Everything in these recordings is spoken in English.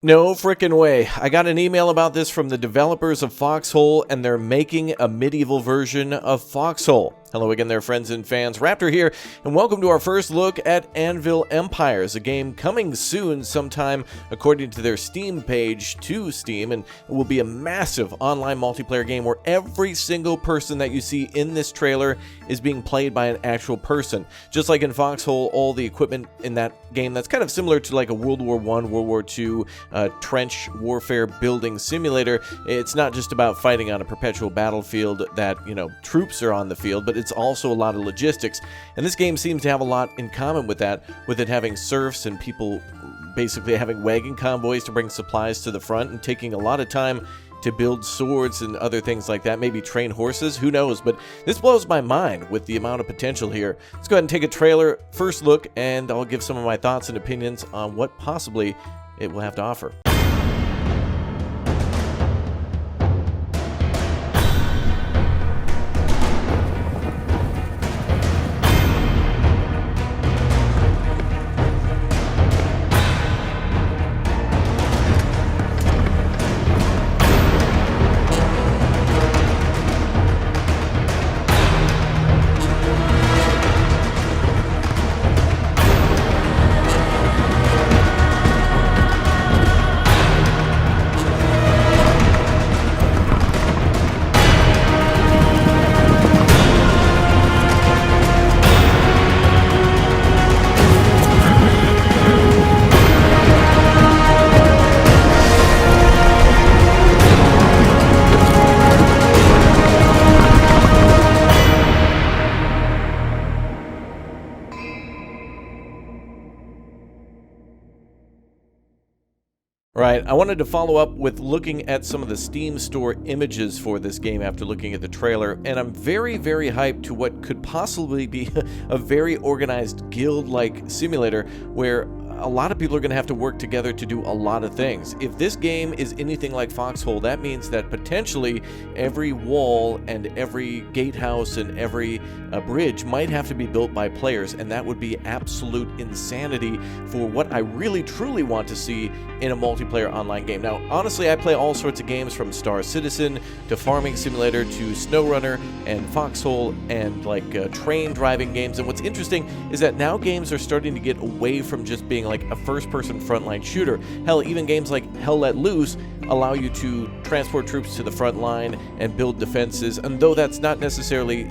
No frickin' way. I got an email about this from the developers of Foxhole, and they're making a medieval version of Foxhole. Hello again there, friends and fans. Raptor here, and welcome to our first look at Anvil Empires, a game coming soon sometime according to their Steam page to Steam, and it will be a massive online multiplayer game where every single person that you see in this trailer is being played by an actual person. Just like in Foxhole, all the equipment in that game that's kind of similar to like a World War I, World War II trench warfare building simulator. It's not just about fighting on a perpetual battlefield that, troops are on the field, but it's also a lot of logistics. And this game seems to have a lot in common with that, with it having serfs and people basically having wagon convoys to bring supplies to the front and taking a lot of time to build swords and other things like that, maybe train horses, who knows, but this blows my mind with the amount of potential here. Let's go ahead and take a trailer first look, and I'll give some of my thoughts and opinions on what possibly it will have to offer. Right, I wanted to follow up with looking at some of the Steam store images for this game after looking at the trailer, and I'm very, very hyped to what could possibly be a very organized guild-like simulator where a lot of people are going to have to work together to do a lot of things. If this game is anything like Foxhole, that means that potentially every wall and every gatehouse and every bridge might have to be built by players, and that would be absolute insanity for what I really truly want to see in a multiplayer online game. Now, honestly, I play all sorts of games from Star Citizen to Farming Simulator to SnowRunner and Foxhole and train driving games, and what's interesting is that now games are starting to get away from just being like a first-person frontline shooter. Hell, even games like Hell Let Loose allow you to transport troops to the front line and build defenses, and though that's not necessarily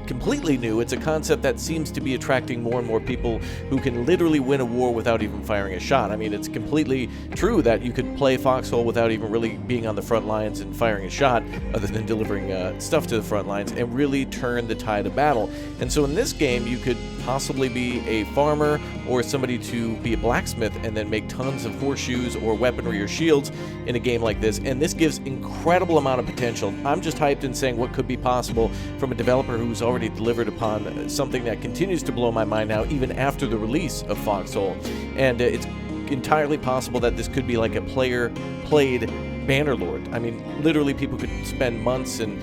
completely new, it's a concept that seems to be attracting more and more people who can literally win a war without even firing a shot. I mean, it's completely true that you could play Foxhole without even really being on the front lines and firing a shot, other than delivering stuff to the front lines, and really turn the tide of battle. And so in this game, you could possibly be a farmer or somebody to be a blacksmith and then make tons of horseshoes or weaponry or shields in a game like this, and this gives incredible amount of potential. I'm just hyped and saying what could be possible from a developer who's already delivered upon something that continues to blow my mind now, even after the release of Foxhole. And it's entirely possible that this could be like a player-played Bannerlord. I mean, literally people could spend months and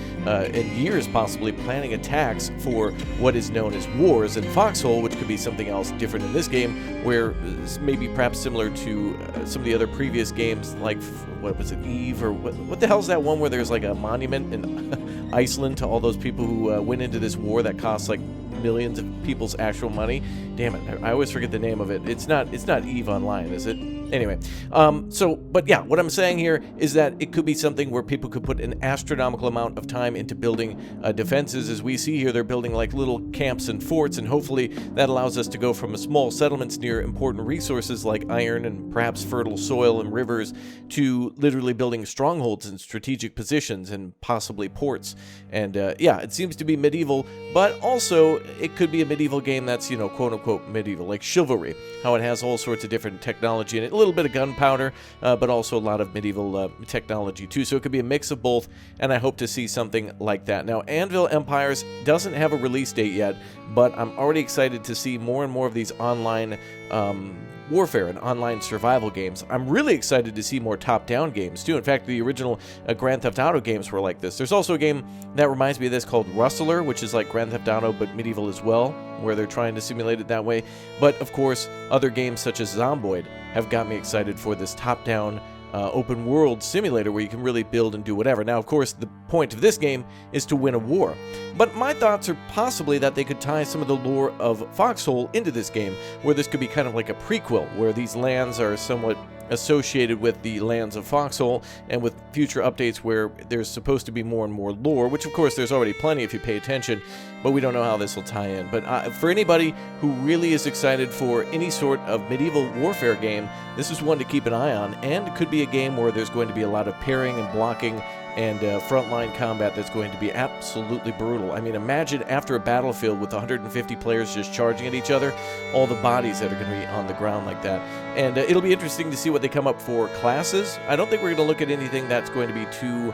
years possibly planning attacks for what is known as wars in Foxhole, which could be something else different in this game, where maybe perhaps similar to some of the other previous games, like, what was it, Eve, or what the hell's that one where there's like a monument in Iceland to all those people who went into this war that cost like millions of people's actual money. Damn it, I always forget the name of it. It's not Eve Online, is it? Anyway, but yeah, what I'm saying here is that it could be something where people could put an astronomical amount of time into building defenses. As we see here, they're building like little camps and forts, and hopefully that allows us to go from a small settlements near important resources like iron and perhaps fertile soil and rivers to literally building strongholds and strategic positions and possibly ports. And yeah, it seems to be medieval, but also it could be a medieval game that's, quote-unquote medieval, like Chivalry, how it has all sorts of different technology in it. A little bit of gunpowder, but also a lot of medieval technology too. So it could be a mix of both, and I hope to see something like that. Now, Anvil Empires doesn't have a release date yet, but I'm already excited to see more and more of these online warfare and online survival games. I'm really excited to see more top-down games, too. In fact, the original Grand Theft Auto games were like this. There's also a game that reminds me of this called Rustler, which is like Grand Theft Auto, but medieval as well, where they're trying to simulate it that way. But, of course, other games such as Zomboid have got me excited for this top-down open world simulator where you can really build and do whatever. Now, of course, the point of this game is to win a war. But my thoughts are possibly that they could tie some of the lore of Foxhole into this game, where this could be kind of like a prequel, where these lands are somewhat associated with the lands of Foxhole, and with future updates where there's supposed to be more and more lore, which of course there's already plenty if you pay attention, but we don't know how this will tie in. But for anybody who really is excited for any sort of medieval warfare game, this is one to keep an eye on, and it could be a game where there's going to be a lot of parrying and blocking and frontline combat that's going to be absolutely brutal. I mean, imagine after a battlefield with 150 players just charging at each other, all the bodies that are going to be on the ground like that. And it'll be interesting to see what they come up for classes. I don't think we're going to look at anything that's going to be too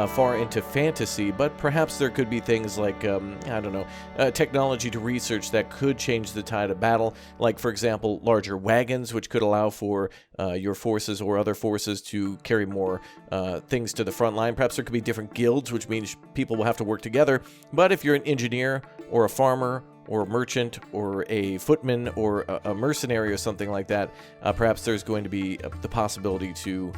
far into fantasy, but perhaps there could be things like, I don't know, technology to research that could change the tide of battle, like, for example, larger wagons, which could allow for your forces or other forces to carry more things to the front line. Perhaps there could be different guilds, which means people will have to work together. But if you're an engineer or a farmer or a merchant or a footman or a mercenary or something like that, perhaps there's going to be the possibility to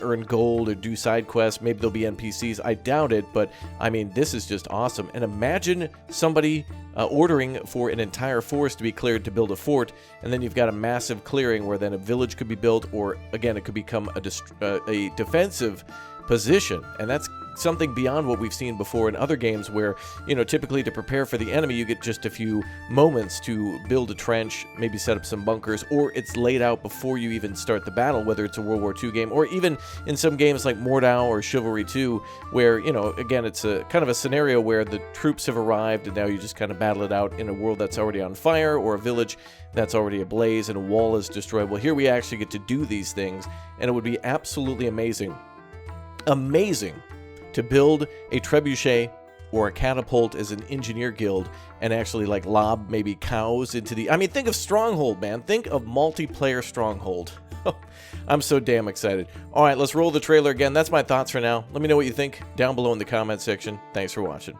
earn gold or do side quests. Maybe there'll be NPCs. I doubt it, but I mean, this is just awesome. And imagine somebody ordering for an entire forest to be cleared to build a fort, and then you've got a massive clearing where then a village could be built, or again, it could become a defensive position. And that's something beyond what we've seen before in other games where, you know, typically to prepare for the enemy, you get just a few moments to build a trench, maybe set up some bunkers, or it's laid out before you even start the battle, whether it's a World War II game, or even in some games like Mordau or Chivalry 2, where, you know, again, it's a kind of a scenario where the troops have arrived and now you just kind of battle it out in a world that's already on fire, or a village that's already ablaze and a wall is destroyed. Well, here we actually get to do these things, and it would be absolutely amazing to build a trebuchet or a catapult as an engineer guild and actually like lob maybe cows into the... I mean, think of Stronghold, man. Think of multiplayer Stronghold. I'm so damn excited. All right, let's roll the trailer again. That's my thoughts for now. Let me know what you think down below in the comment section. Thanks for watching.